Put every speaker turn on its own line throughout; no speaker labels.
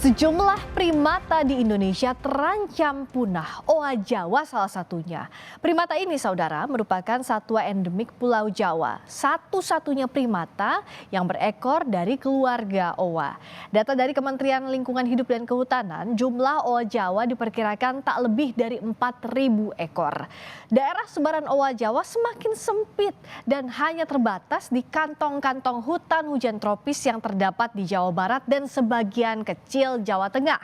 Sejumlah primata di Indonesia terancam punah. Oa Jawa salah satunya. Primata ini, saudara, merupakan satwa endemik Pulau Jawa. Satu-satunya primata yang berekor dari keluarga oa. Data dari Kementerian Lingkungan Hidup dan Kehutanan, jumlah oa Jawa diperkirakan tak lebih dari 4.000 ekor. Daerah sebaran oa Jawa semakin sempit dan hanya terbatas di kantong-kantong hutan hujan tropis yang terdapat di Jawa Barat dan sebagian kecil Jawa Tengah.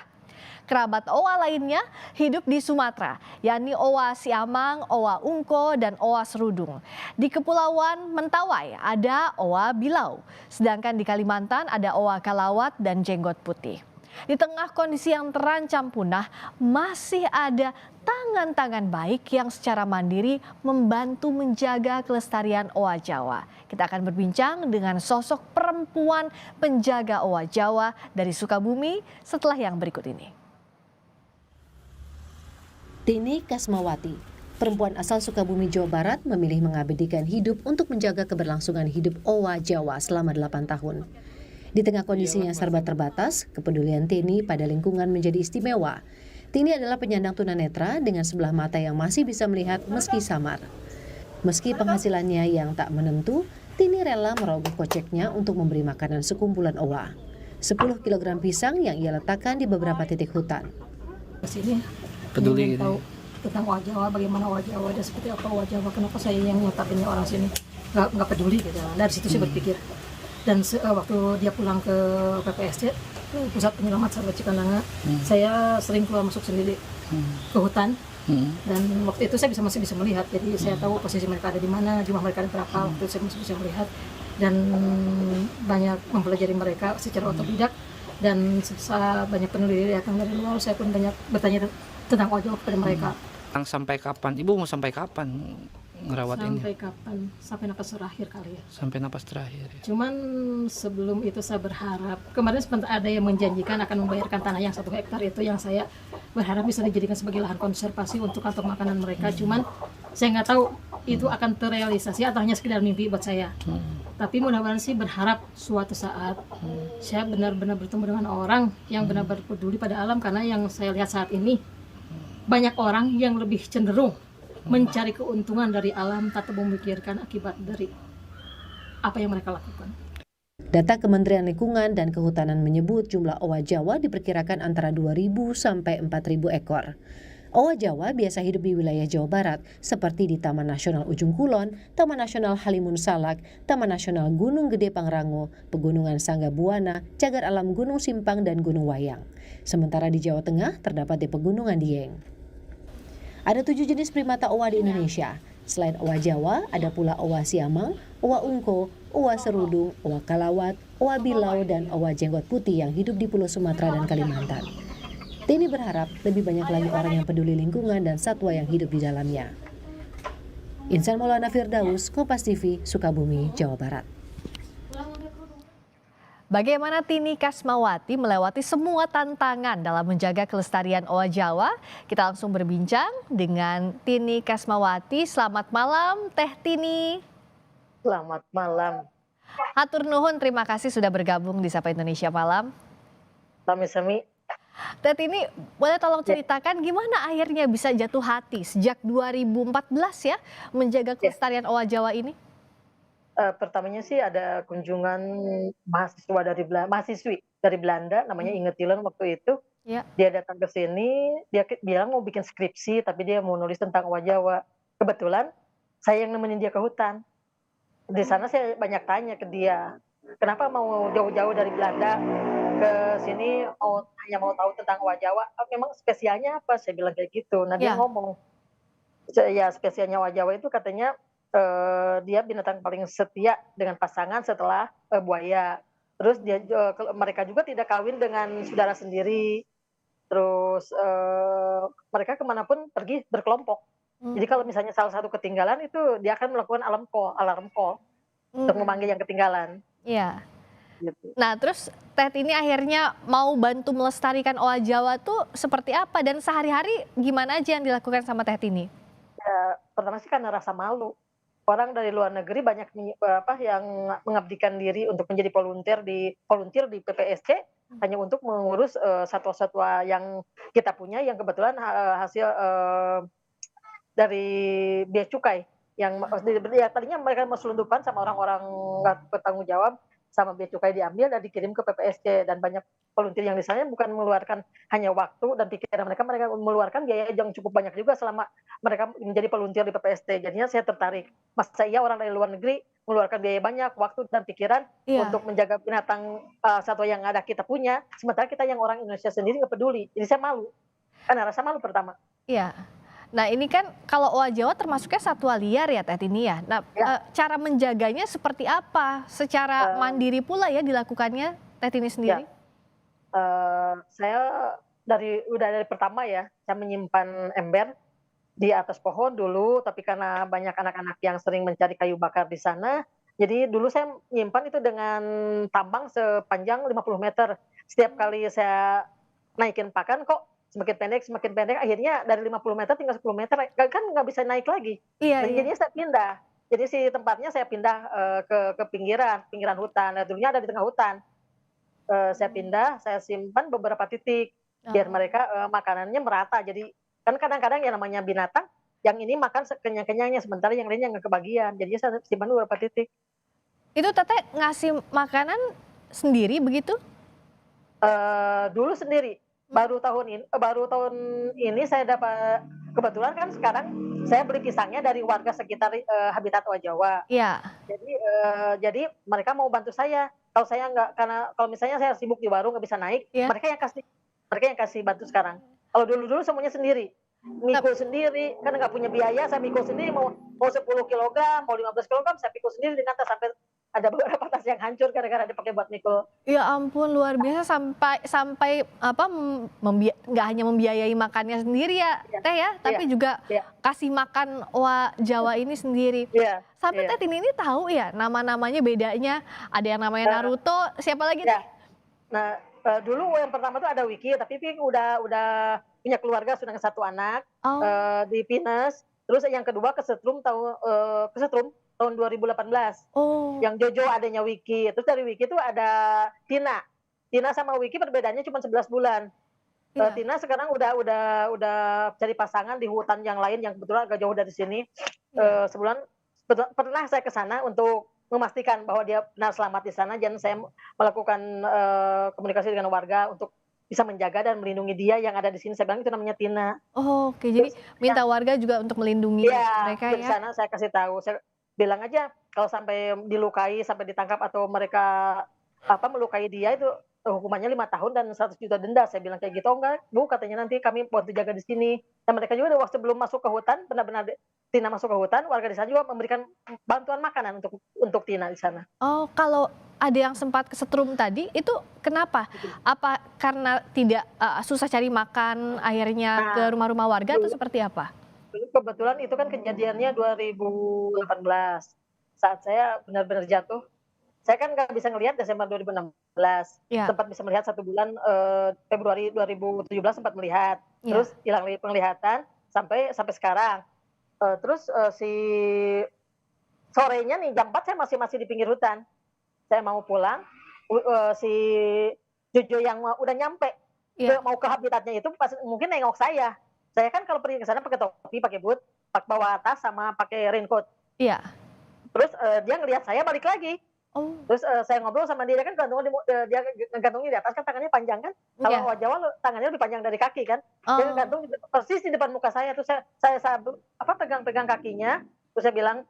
Kerabat oa lainnya hidup di Sumatera, yakni oa siamang, oa ungko, dan oa serudung. Di Kepulauan Mentawai ada oa bilau, sedangkan di Kalimantan ada oa kalawat dan jenggot putih. Di tengah kondisi yang terancam punah, masih ada tangan-tangan baik yang secara mandiri membantu menjaga kelestarian oa Jawa. Kita akan berbincang dengan sosok perempuan penjaga oa Jawa dari Sukabumi setelah yang berikut ini.
Tini Kasmawati, perempuan asal Sukabumi, Jawa Barat, memilih mengabadikan hidup untuk menjaga keberlangsungan hidup owa Jawa selama 8 tahun. Di tengah kondisi yang serba terbatas, kepedulian Tini pada lingkungan menjadi istimewa. Tini adalah penyandang tunanetra dengan sebelah mata yang masih bisa melihat meski samar. Meski penghasilannya yang tak menentu, Tini rela merogoh koceknya untuk memberi makanan sekumpulan owa. 10 kg pisang yang ia letakkan di beberapa titik hutan.
Kesini
Peduli
tahu tentang owa Jawa, bagaimana owa Jawa dan seperti apa owa Jawa, kenapa saya yang nyetapinnya orang sini nggak peduli gitu. Dari situ saya berpikir. Dan waktu dia pulang ke PPSC, Pusat Penyelamat Satwa Cikananga, saya sering keluar masuk sendiri ke hutan. Dan waktu itu saya masih bisa melihat, jadi saya tahu posisi mereka ada di mana, jumlah mereka ada berapa. Waktu itu saya masih bisa melihat dan banyak mempelajari mereka secara otodidak. Dan banyak peneliti datang dari luar, saya pun banyak bertanya tentang owa Jawa kepada mereka.
Sampai kapan? Ibu mau sampai kapan ngerawat ini?
Sampai kapan? Sampai napas terakhir kali ya.
Sampai napas terakhir. Ya.
Cuman sebelum itu saya berharap, kemarin sempat ada yang menjanjikan akan membayarkan tanah yang 1 hektar itu, yang saya berharap bisa dijadikan sebagai lahan konservasi untuk kantong makanan mereka. Cuman saya nggak tahu itu akan terrealisasi atau hanya sekedar mimpi buat saya. Tapi mudah-mudahan sih berharap suatu saat saya benar-benar bertemu dengan orang yang benar-benar peduli pada alam, karena yang saya lihat saat ini banyak orang yang lebih cenderung mencari keuntungan dari alam tanpa memikirkan akibat dari apa yang mereka lakukan.
Data Kementerian Lingkungan dan Kehutanan menyebut jumlah owa Jawa diperkirakan antara 2.000 sampai 4.000 ekor. Owa Jawa biasa hidup di wilayah Jawa Barat seperti di Taman Nasional Ujung Kulon, Taman Nasional Halimun Salak, Taman Nasional Gunung Gede Pangrango, Pegunungan Sangga Buana, Cagar Alam Gunung Simpang, dan Gunung Wayang. Sementara di Jawa Tengah terdapat di Pegunungan Dieng. Ada 7 jenis primata owa di Indonesia. Selain owa Jawa, ada pula owa siamang, owa ungko, owa serudung, owa kalawat, owa bilau, dan owa jenggot putih yang hidup di Pulau Sumatera dan Kalimantan. Tini berharap lebih banyak lagi orang yang peduli lingkungan dan satwa yang hidup di dalamnya. Insan Maulana Firdaus, Kompas TV, Sukabumi, Jawa Barat.
Bagaimana Tini Kasmawati melewati semua tantangan dalam menjaga kelestarian owa Jawa? Kita langsung berbincang dengan Tini Kasmawati. Selamat malam, Teh Tini.
Selamat malam.
Hatur nuhun, terima kasih sudah bergabung di Sapa Indonesia Malam.
Sami-sami.
Teh Tini, boleh tolong ceritakan gimana akhirnya bisa jatuh hati sejak 2014 ya menjaga kelestarian owa Jawa ini?
Pertamanya sih ada kunjungan mahasiswi dari Belanda, namanya Inge Tielen waktu itu.
Ya.
Dia datang ke sini, dia bilang mau bikin skripsi, tapi dia mau nulis tentang owa Jawa. Kebetulan saya yang nemenin dia ke hutan. Di sana saya banyak tanya ke dia, kenapa mau jauh-jauh dari Belanda ke sini hanya mau tahu tentang owa Jawa? Memang spesialnya apa? Saya bilang kayak gitu. Nah dia ngomong, ya spesialnya owa Jawa itu katanya dia binatang paling setia dengan pasangan setelah buaya. Terus mereka juga tidak kawin dengan saudara sendiri. Terus mereka kemanapun pergi berkelompok. Jadi kalau misalnya salah satu ketinggalan itu dia akan melakukan alarm call untuk memanggil yang ketinggalan.
Iya.
Gitu.
Nah terus Teh ini akhirnya mau bantu melestarikan owa Jawa tuh seperti apa, dan sehari-hari gimana aja yang dilakukan sama Teh Tini?
Ya, pertama sih karena rasa malu. Orang dari luar negeri banyak yang mengabdikan diri untuk menjadi volunteer di PPSC, hanya untuk mengurus satwa-satwa yang kita punya yang kebetulan hasil dari bea cukai yang ya tadinya mereka mau selundupan sama orang-orang nggak bertanggung jawab sama bea cukai diambil dan dikirim ke PPSC dan banyak volunteer yang di sana bukan mengeluarkan hanya waktu dan pikiran mereka, mereka mengeluarkan biaya yang cukup banyak juga selama mereka menjadi volunteer di PPSC. Jadinya saya tertarik. Masa iya orang dari luar negeri mengeluarkan biaya banyak, waktu dan pikiran
Iya,
untuk menjaga binatang satwa yang ada kita punya, sementara kita yang orang Indonesia sendiri nggak peduli. Jadi saya malu, karena rasa malu pertama.
iya. Nah ini kan kalau owa Jawa termasuknya satwa liar ya Teh Tini ya. Nah
Ya,
cara menjaganya seperti apa? Secara
eh,
mandiri pula ya dilakukannya Teh Tini
ya.
sendiri?
Saya udah dari pertama ya, saya menyimpan ember di atas pohon dulu, tapi karena banyak anak-anak yang sering mencari kayu bakar di sana, jadi dulu saya menyimpan itu dengan tambang sepanjang 50 meter. Setiap kali saya naikin pakan kok semakin pendek, akhirnya dari 50 meter tinggal 10 meter, kan nggak bisa naik lagi.
Iya,
Jadi
iya.
jadinya saya pindah. Jadi si tempatnya saya pindah ke pinggiran hutan. Nah, dulunya ada di tengah hutan. Saya pindah, saya simpan beberapa titik biar
Oh.
mereka makanannya merata. Jadi kan kadang-kadang yang namanya binatang, yang ini makan sekenyang-kenyangnya, sementara yang lainnya nggak kebagian. Jadinya saya simpan beberapa titik.
Itu Teteh ngasih makanan sendiri begitu?
Dulu sendiri, baru tahun ini saya dapat kebetulan kan sekarang saya beli pisangnya dari warga sekitar Habitat Owa Jawa.
Iya.
Jadi mereka mau bantu saya. Kalau saya nggak, karena kalau misalnya saya sibuk di warung nggak bisa naik,
Iya.
mereka yang kasih bantu sekarang. Kalau dulu-dulu semuanya sendiri,
Tap-
mikul sendiri, kan nggak punya biaya, saya mikul sendiri mau 10 kilogram, mau 15 kilogram, saya pikul sendiri dengan tas sampai ada beberapa tas yang hancur gara-gara dipakai buat mikul.
Ya ampun luar biasa sampai sampai apa nggak hanya membiayai makannya sendiri ya
Iya,
Teh ya, tapi
iya,
juga
iya,
kasih makan owa Jawa ini sendiri.
iya,
Sampai
iya.
Teh Tini ini tahu ya nama-namanya bedanya, ada yang namanya
Eh,
Naruto, siapa lagi
ya.
Teh?
Nah, dulu yang pertama tuh ada Wiki, tapi Wiki udah punya keluarga, sudah satu anak
Oh,
di Pinus. Terus yang kedua Kesetrum tahun 2018.
oh,
Yang Jojo adanya Wiki. Terus dari Wiki tuh ada Tina. Tina sama Wiki perbedaannya cuma 11 bulan.
iya,
Tina sekarang udah cari pasangan di hutan yang lain yang kebetulan agak jauh dari sini.
iya.
Sebulan pernah saya ke sana untuk memastikan bahwa dia benar selamat di sana dan saya melakukan komunikasi dengan warga untuk bisa menjaga dan melindungi dia yang ada di sini. Saya bilang itu namanya Tina.
Oh, oke, jadi
Terus ya,
minta warga juga untuk melindungi
iya,
mereka
dari
ya.
sana saya kasih tahu, saya bilang aja kalau sampai dilukai, sampai ditangkap atau mereka melukai dia itu hukumannya 5 tahun dan 100 juta denda. Saya bilang kayak gitu. "Oh enggak, Bu," katanya, "nanti kami bantu jaga di sini." Dan mereka juga waktu sebelum masuk ke hutan, benar-benar Tina masuk ke hutan, warga di sana juga memberikan bantuan makanan untuk Tina di sana.
Oh, kalau ada yang sempat kesetrum tadi, itu kenapa? Apa karena tidak susah cari makan, akhirnya ke
Nah,
rumah-rumah warga atau
dulu
seperti apa?
dulu kebetulan itu kan kejadiannya 2018, saat saya benar-benar jatuh. Saya kan nggak bisa ngelihat Desember 2016,
Ya,
sempat bisa melihat 1 bulan, Februari 2017 sempat melihat,
ya,
terus hilang penglihatan sampai sampai sekarang. Terus, si sorenya nih jam 4 saya masih di pinggir hutan. Saya mau pulang, si Jojo yang udah nyampe
ya,
mau ke habitatnya itu pas mungkin nengok saya. Saya kan kalau pergi ke sana pakai topi, pakai boot, bawa tas sama pakai raincoat.
iya.
Terus, dia ngelihat saya balik lagi.
Oh,
Terus, saya ngobrol sama dia, dia kan dia ngegantungnya di atas kan tangannya panjang kan. Kalau
iya.
owa Jawa tangannya lebih panjang dari kaki kan. Dia
Oh,
ngegantung persis di depan muka saya. Terus saya pegang-pegang kakinya, terus saya bilang,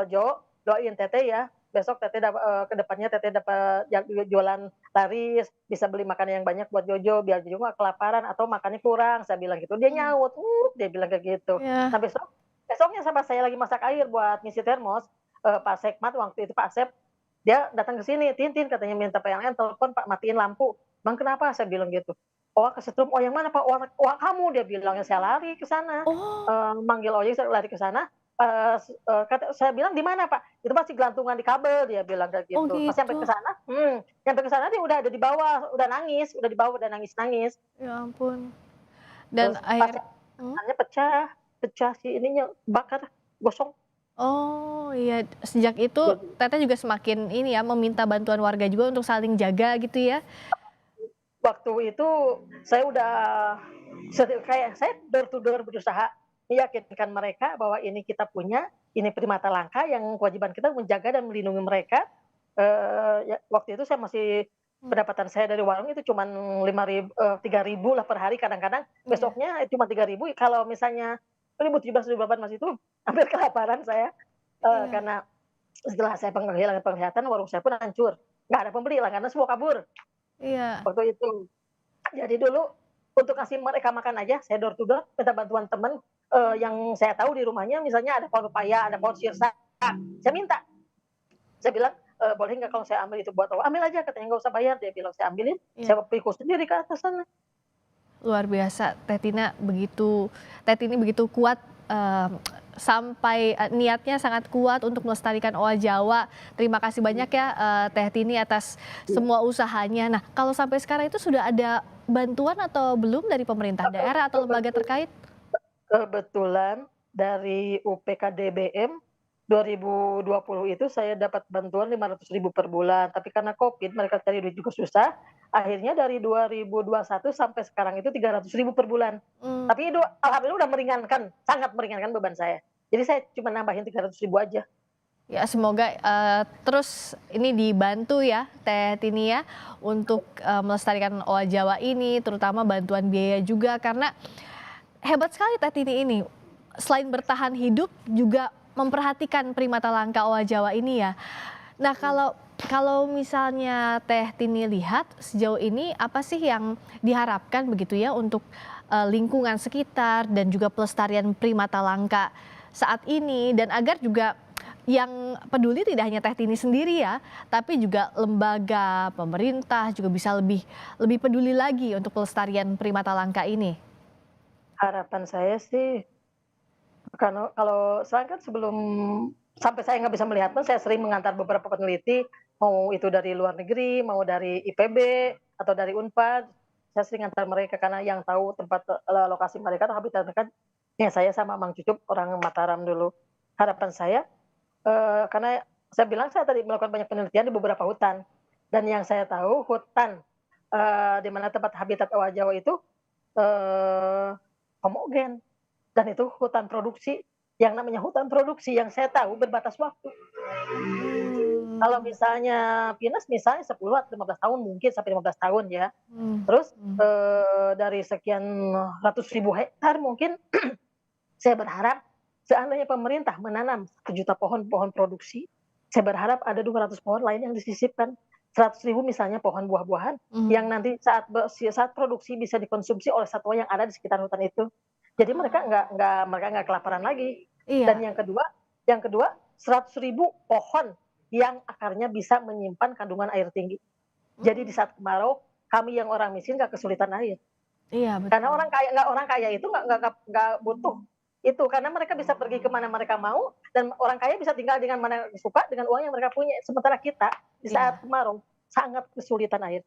"Jo, doain Teteh ya, besok Teteh ke depannya Teteh dapat jualan laris, bisa beli makanan yang banyak buat Jojo, biar Jojo nggak kelaparan atau makannya kurang," saya bilang gitu. Dia
oh,
nyaut, dia bilang kayak gitu.
ya.
Nah besoknya sama saya lagi masak air buat ngisi termos, Pak Sekmat waktu itu Pak Asep, dia datang ke sini, "Tin," katanya minta PLN, "telepon Pak, matiin lampu." "Bang kenapa?" Saya bilang gitu. "Oh kesetrum." "Oh yang mana Pak?" "Oh kamu," dia bilangnya. Saya lari ke sana,
Oh,
manggil ojek, saya lari ke sana, saya bilang, "Di mana Pak?" "Itu masih gelantungan di kabel," dia bilang kayak
oh
gitu. Pas
gitu.
nyampe ke sana dia udah ada di bawah, udah nangis, udah di bawah, udah nangis-nangis.
Ya ampun. Dan
Terus pas
akhir hmm?
tangannya pecah pecah si ininya, bakar, gosong.
Oh iya, sejak itu
Jadi
Teteh juga semakin ini ya, meminta bantuan warga juga untuk saling jaga gitu ya?
waktu itu saya udah kayak saya door to door berusaha meyakinkan mereka bahwa ini kita punya, ini primata langka yang kewajiban kita menjaga dan melindungi mereka. Ya, waktu itu saya masih pendapatan saya dari warung itu cuma 3.000 lah per hari kadang-kadang, besoknya cuma 3.000. Kalau misalnya 2017, 2018 masih itu hampir kelaparan saya,
Iya.
karena setelah saya kehilangan penglihatan warung saya pun hancur, nggak ada pembeli, langganan semua kabur
Iya.
waktu itu. Jadi dulu untuk kasih mereka makan aja saya door to door minta bantuan teman, yang saya tahu di rumahnya misalnya ada pohon pepaya, ada pohon sirsa, saya minta. Saya bilang, "Boleh nggak kalau saya ambil itu buat Owa?" "Ambil aja," katanya, "nggak usah bayar." Dia bilang, saya ambilin,
Iya.
saya pikul sendiri ke atas sana.
Luar biasa, Teh Tini begitu kuat, sampai niatnya sangat kuat untuk melestarikan owa Jawa. Terima kasih banyak ya, Teh Tini atas semua usahanya. Nah, kalau sampai sekarang itu sudah ada bantuan atau belum dari pemerintah daerah atau lembaga terkait?
Kebetulan dari UPKDBM 2020 itu saya dapat bantuan 500.000 per bulan, tapi karena Covid mereka cari duit juga susah, akhirnya dari 2021 sampai sekarang itu 300.000 per bulan.
Mmm.
Tapi itu alhamdulillah udah meringankan, sangat meringankan beban saya. Jadi saya cuma nambahin 300.000 aja.
Ya semoga, terus ini dibantu ya Teh Tini ya, untuk, melestarikan owa Jawa ini, terutama bantuan biaya juga karena hebat sekali Teh Tini ini. Selain bertahan hidup juga memperhatikan primata langka owa Jawa ini ya. Nah kalau misalnya Teh Tini lihat sejauh ini apa sih yang diharapkan begitu ya untuk, lingkungan sekitar dan juga pelestarian primata langka saat ini dan agar juga yang peduli tidak hanya Teh Tini sendiri ya, tapi juga lembaga, pemerintah juga bisa lebih peduli lagi untuk pelestarian primata langka ini?
Harapan saya sih, karena kalau saya kan sebelum sampai saya nggak bisa melihat pun saya sering mengantar beberapa peneliti, mau itu dari luar negeri, mau dari IPB atau dari Unpad, saya sering antar mereka karena yang tahu tempat, lokasi mereka atau habitat mereka, ya saya sama Mang Cucup orang Mataram dulu. Harapan saya, karena saya bilang saya tadi melakukan banyak penelitian di beberapa hutan, dan yang saya tahu hutan, di mana tempat habitat owa Jawa itu, eee, homogen. Dan itu hutan produksi, yang namanya hutan produksi yang saya tahu berbatas waktu. Kalau
Mmm.
misalnya pinus misalnya 10 atau 15 tahun mungkin sampai 15 tahun ya.
Mmm.
Terus,
Mmm.
dari sekian ratus ribu hektar mungkin saya berharap seandainya pemerintah menanam 1 juta pohon produksi, saya berharap ada 200 pohon lain yang disisipkan. 100.000 misalnya pohon buah-buahan yang
Mhm.
nanti saat produksi bisa dikonsumsi oleh satwa yang ada di sekitar hutan itu. Jadi mereka nggak kelaparan lagi. Dan
Iya.
yang kedua 100.000 pohon yang akarnya bisa menyimpan kandungan air tinggi. Jadi di
Mmm.
saat kemarau, kami yang orang miskin nggak kesulitan air.
Iya
Karena
betul.
orang kaya itu nggak butuh itu, karena mereka bisa pergi ke mana mereka mau dan orang kaya bisa tinggal dengan mana yang suka dengan uang yang mereka punya. Sementara kita di saat
Iya.
kemarau sangat kesulitan air.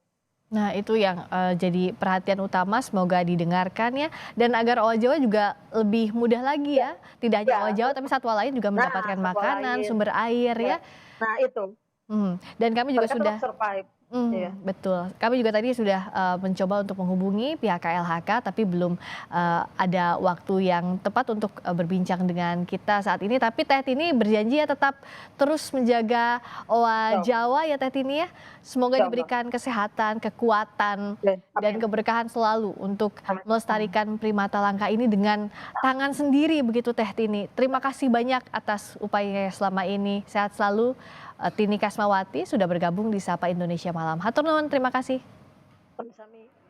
Nah itu yang, jadi perhatian utama semoga didengarkan ya dan agar owa Jawa juga lebih mudah lagi ya, tidak hanya owa
Ya,
Jawa tapi satwa lain juga
nah
mendapatkan
satwa
makanan,
lain,
sumber air
ya.
ya.
Nah itu,
Dan kami juga
mereka
sudah
tetap survive. Iya.
betul. Kami juga tadi sudah, mencoba untuk menghubungi pihak KLHK tapi belum, ada waktu yang tepat untuk, berbincang dengan kita saat ini. Tapi Teh Tini berjanji ya tetap terus menjaga owa
Insyaallah,
Jawa ya Teh Tini ya. Semoga
insyaallah.
diberikan kesehatan, kekuatan,
Oke,
dan
amin,
keberkahan selalu untuk
amin.
melestarikan primata langka ini dengan tangan sendiri begitu Teh Tini. Terima kasih banyak atas upayanya selama ini. Sehat selalu. Tini Kasmawati sudah bergabung di Sapa Indonesia Malam. Hatur nuhun, terima kasih.
Sami-sami.